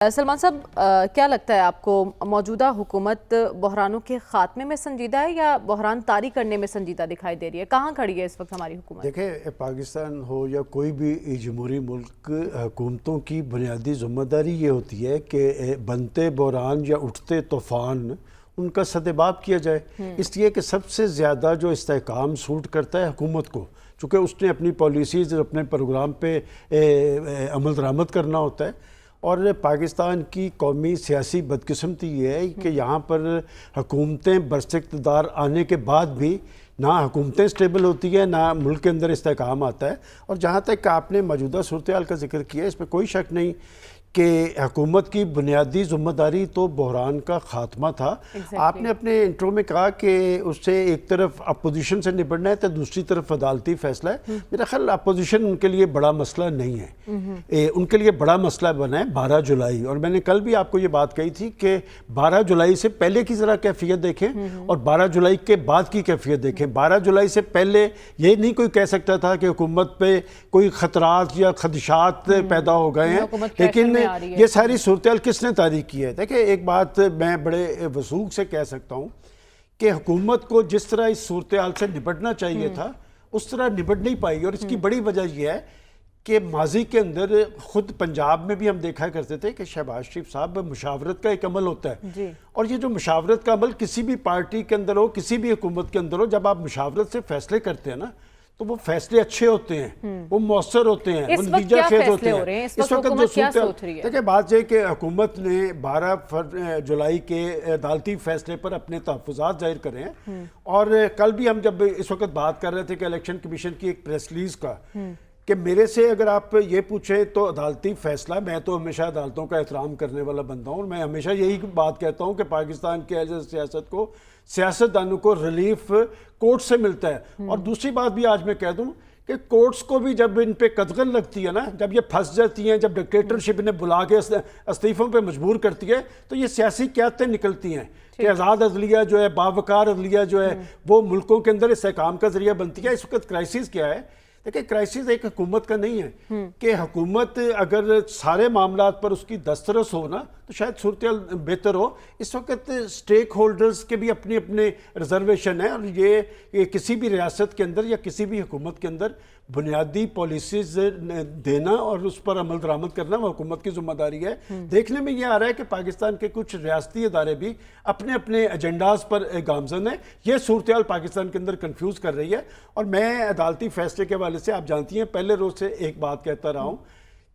سلمان صاحب، کیا لگتا ہے آپ کو موجودہ حکومت بحرانوں کے خاتمے میں سنجیدہ ہے یا بحران طاری کرنے میں سنجیدہ دکھائی دے رہی ہے؟ کہاں کھڑی ہے اس وقت ہماری حکومت؟ دیکھیں، پاکستان ہو یا کوئی بھی جمہوری ملک، حکومتوں کی بنیادی ذمہ داری یہ ہوتی ہے کہ بنتے بحران یا اٹھتے طوفان ان کا سدباب کیا جائے۔ اس لیے کہ سب سے زیادہ جو استحکام سوٹ کرتا ہے حکومت کو، چونکہ اس نے اپنی پالیسیز اپنے پروگرام پہ عمل درآمد کرنا ہوتا ہے۔ اور پاکستان کی قومی سیاسی بدقسمتی یہ ہے کہ یہاں پر حکومتیں برسر اقتدار آنے کے بعد بھی نہ حکومتیں اسٹیبل ہوتی ہیں، نہ ملک کے اندر استحکام آتا ہے۔ اور جہاں تک کہ آپ نے موجودہ صورتحال کا ذکر کیا، اس میں کوئی شک نہیں کہ حکومت کی بنیادی ذمہ داری تو بحران کا خاتمہ تھا۔ آپ نے اپنے انٹرو میں کہا کہ اس سے ایک طرف اپوزیشن سے نپٹنا ہے تو دوسری طرف عدالتی فیصلہ ہے۔ میرا خیال اپوزیشن ان کے لیے بڑا مسئلہ نہیں ہے، ان کے لیے بڑا مسئلہ بنا ہے 12 جولائی۔ اور میں نے کل بھی آپ کو یہ بات کہی تھی کہ 12 جولائی سے پہلے کی ذرا کیفیت دیکھیں اور 12 جولائی کے بعد کی کیفیت دیکھیں۔ 12 جولائی سے پہلے یہ نہیں کوئی کہہ سکتا تھا کہ حکومت پہ کوئی خطرات یا خدشات پیدا ہو گئے ہیں، لیکن یہ ساری صورتحال کس نے طاری کی ہے؟ دیکھیں، ایک بات میں بڑے وثوق سے کہہ سکتا ہوں کہ حکومت کو جس طرح اس صورتحال سے نپٹنا چاہیے تھا اس طرح نپٹ نہیں پائی، اور اس کی بڑی وجہ یہ ہے کہ ماضی کے اندر خود پنجاب میں بھی ہم دیکھا کرتے تھے کہ شہباز شریف صاحب مشاورت کا ایک عمل ہوتا ہے، اور یہ جو مشاورت کا عمل کسی بھی پارٹی کے اندر ہو، کسی بھی حکومت کے اندر ہو، جب آپ مشاورت سے فیصلے کرتے ہیں نا تو وہ فیصلے اچھے ہوتے ہیں، وہ مؤثر ہوتے ہیں، وہ نتیجہ خیز ہوتے ہیں۔ اس وقت حکومت کیا سوچ رہی ہے؟ دیکھیں، بات یہ کہ حکومت نے 12 جولائی کے عدالتی فیصلے پر اپنے تحفظات ظاہر کرے ہیں، اور کل بھی ہم جب اس وقت بات کر رہے تھے کہ الیکشن کمیشن کی ایک پریس ریلیز کا، کہ میرے سے اگر آپ یہ پوچھیں تو عدالتی فیصلہ، میں تو ہمیشہ عدالتوں کا احترام کرنے والا بندہ ہوں، اور میں ہمیشہ یہی بات کہتا ہوں کہ پاکستان کے سیاست کو، سیاستدانوں کو ریلیف کورٹ سے ملتا ہے۔ اور دوسری بات بھی آج میں کہہ دوں کہ کورٹس کو بھی جب ان پہ قدغن لگتی ہے نا، جب یہ پھنس جاتی ہیں، جب ڈکٹیٹرشپ انہیں بلا کے استعفوں پہ مجبور کرتی ہے، تو یہ سیاسی قیادتیں نکلتی ہیں کہ آزاد عدلیہ جو ہے، باوقار عدلیہ جو ہے، وہ ملکوں کے اندر استحکام کا ذریعہ بنتی ہے۔ اس وقت کرائسس کیا ہے؟ دیکھیں، کرائسس ایک حکومت کا نہیں ہے کہ حکومت اگر سارے معاملات پر اس کی دسترس ہو نا تو شاید صورتحال بہتر ہو۔ اس وقت سٹیک ہولڈرز کے بھی اپنے اپنے ریزرویشن ہیں، اور یہ کسی بھی ریاست کے اندر یا کسی بھی حکومت کے اندر بنیادی پالیسیز دینا اور اس پر عمل درآمد کرنا وہ حکومت کی ذمہ داری ہے۔ دیکھنے میں یہ آ رہا ہے کہ پاکستان کے کچھ ریاستی ادارے بھی اپنے اپنے ایجنڈاز پر گامزن ہیں۔ یہ صورتحال پاکستان کے اندر کنفیوز کر رہی ہے، اور میں عدالتی فیصلے کے حوالے سے، آپ جانتی ہیں پہلے روز سے ایک بات کہتا رہا ہوں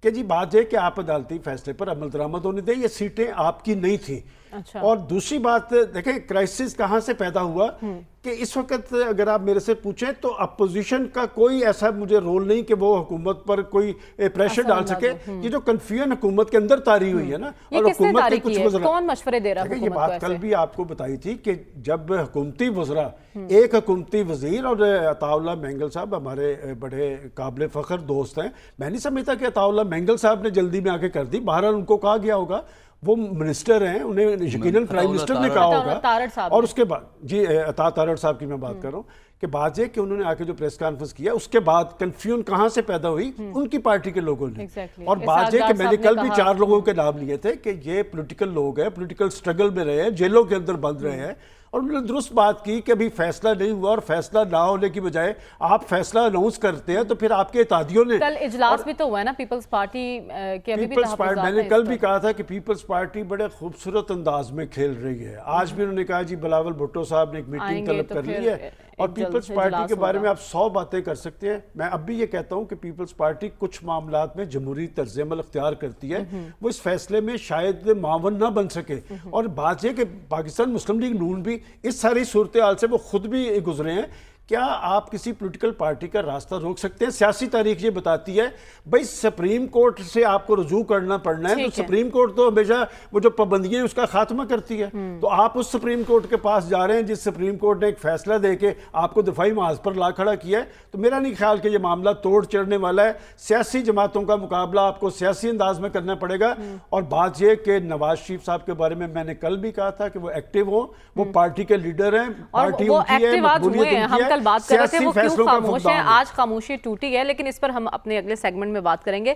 کہ جی بات ہے کہ آپ عدالتی فیصلے پر عمل درآمد ہونے دیں، یہ سیٹیں آپ کی نہیں تھیں۔ اور دوسری بات دیکھیں، کرائسس کہاں سے پیدا ہوا کہ اس وقت اگر آپ میرے سے پوچھیں تو اپوزیشن کا کوئی ایسا مجھے رول نہیں کہ وہ حکومت پر کوئی پریشر ڈال سکے۔ یہ جو کنفیوژن حکومت کے اندر طاری ہوئی ہے نا، اور حکومت کے کچھ وزراء، کون مشورے دے رہا ہے؟ یہ بات کل بھی آپ کو بتائی تھی کہ جب حکومتی وزراء، ایک حکومتی وزیر اور عطا اللہ مینگل صاحب ہمارے بڑے قابل فخر دوست ہیں، میں نہیں سمجھتا کہ عطا اللہ مینگل صاحب نے جلدی میں آ کے کر دی، بہرحال ان کو کہا گیا ہوگا، وہ منسٹر ہیں، انہیں یقیناً پرائم منسٹر نے کہا ہوگا۔ اور اس کے بعد جی عطا تارڑ صاحب کی میں بات کر رہا ہوں کہ بات یہ کہ انہوں نے آ کے جو پریس کانفرنس کیا، اس کے بعد کنفیوژن کہاں سے پیدا ہوئی؟ ان کی پارٹی کے لوگوں نے۔ اور بات یہ کہ میں نے کل بھی 4 لوگوں کے نام لیے تھے کہ یہ پولیٹیکل لوگ ہیں، پولیٹیکل سٹرگل میں رہے ہیں، جیلوں کے اندر بند رہے ہیں، اور انہوں نے درست بات کی کہ ابھی فیصلہ نہیں ہوا، اور فیصلہ نہ ہونے کی بجائے آپ فیصلہ اناؤنس کرتے ہیں تو پھر آپ کے اتحادیوں نے، کل اجلاس بھی تو ہوا ہے نا پیپلز پارٹی کے، ابھی بھی تحفظات ہیں۔ میں نے کل بھی کہا تھا کہ پیپلز پارٹی بڑے خوبصورت انداز میں کھیل رہی ہے۔ آج بھی انہوں نے کہا جی بلاول بھٹو صاحب نے ایک میٹنگ طلب کر لی ہے، اور پیپلز پارٹی کے بارے میں آپ 100 باتیں کر سکتے ہیں۔ میں اب بھی یہ کہتا ہوں کہ پیپلز پارٹی کچھ معاملات میں جمہوری طرز عمل اختیار کرتی ہے، وہ اس فیصلے میں شاید معاون نہ بن سکے۔ اور بات یہ کہ پاکستان مسلم لیگ نون بھی اس ساری صورتحال سے وہ خود بھی گزرے ہیں۔ کیا آپ کسی پولیٹیکل پارٹی کا راستہ روک سکتے ہیں؟ سیاسی تاریخ یہ بتاتی ہے بھائی سپریم کورٹ سے آپ کو رجوع کرنا پڑنا ہے، تو سپریم کورٹ تو ہمیشہ وہ جو پابندیاں ہیں اس کا خاتمہ کرتی ہے۔ تو آپ اس سپریم کورٹ کے پاس جا رہے ہیں جس سپریم کورٹ نے ایک فیصلہ دے کے آپ کو دفاعی محاذ پر لا کھڑا کیا ہے، تو میرا نہیں خیال کہ یہ معاملہ توڑ چڑھنے والا ہے۔ سیاسی جماعتوں کا مقابلہ آپ کو سیاسی انداز میں کرنا پڑے گا۔ اور بات یہ کہ نواز شریف صاحب کے بارے میں نے کل بھی کہا تھا کہ وہ ایکٹیو ہوں، وہ پارٹی کے لیڈر ہیں، پارٹی ان کی ہے، مقبولیت ان کی ہے۔ کل بات کر رہے تھے وہ کیوں خاموش ہیں، آج خاموشی ٹوٹی ہے، لیکن اس پر ہم اپنے اگلے سیگمنٹ میں بات کریں گے۔